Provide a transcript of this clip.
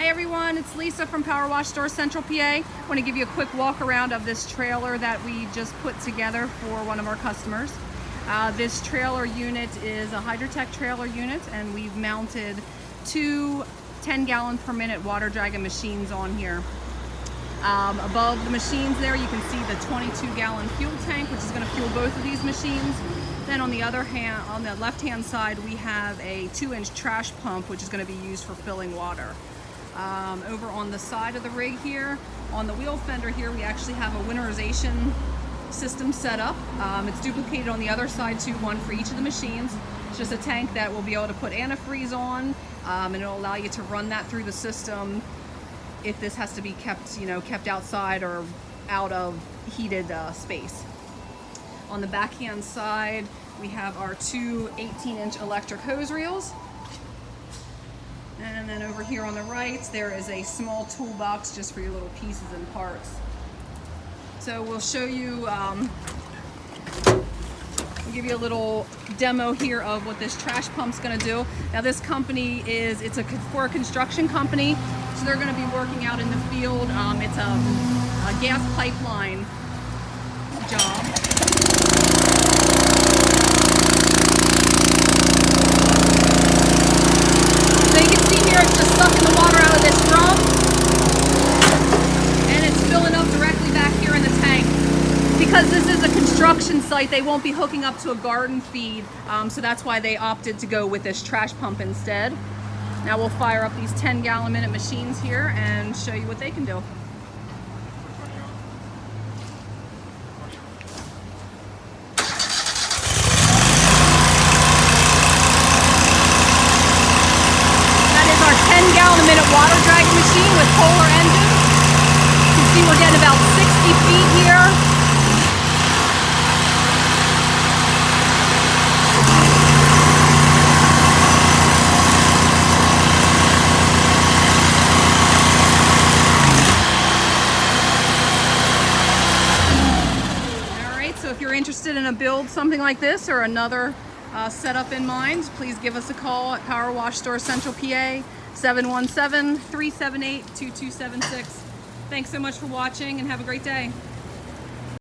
Hey everyone, it's Lisa from Power Wash Store Central PA. I want to give you a quick walk around of this trailer that we just put together for one of our customers. This trailer unit is a Hydrotech trailer unit, and we've mounted two 10-gallon per minute water dragon machines on here. Above the machines there you can see the 22-gallon fuel tank, which is going to fuel both of these machines. Then on the other hand, on the left hand side, we have a 2-inch trash pump, which is going to be used for filling water. Over on the side of the rig here, on the wheel fender here, we actually have a winterization system set up. It's duplicated on the other side too, one for each of the machines. It's just a tank that we'll be able to put antifreeze on, and it'll allow you to run that through the system if this has to be kept outside or out of heated space. On the backhand side, we have our two 18-inch electric hose reels. And then over here on the right, there is a small toolbox just for your little pieces and parts. So we'll show you, we'll give you a little demo here of what this trash pump's gonna do. Now this company it's for a construction company, so they're gonna be working out in the field. It's a gas pipeline job. It's just sucking the water out of this drum, and it's filling up directly back here in the tank. Because this is a construction site, they won't be hooking up to a garden feed, so that's why they opted to go with this trash pump instead. Now we'll fire up these 10-gallon minute machines here and show you what they can do. Water dragon machine with Kohler engine. You can see we're getting about 60 feet here. Alright, so if you're interested in a build something like this or another setup in mind, please give us a call at Power Wash Store Central PA, 717-378-2276. Thanks so much for watching and have a great day.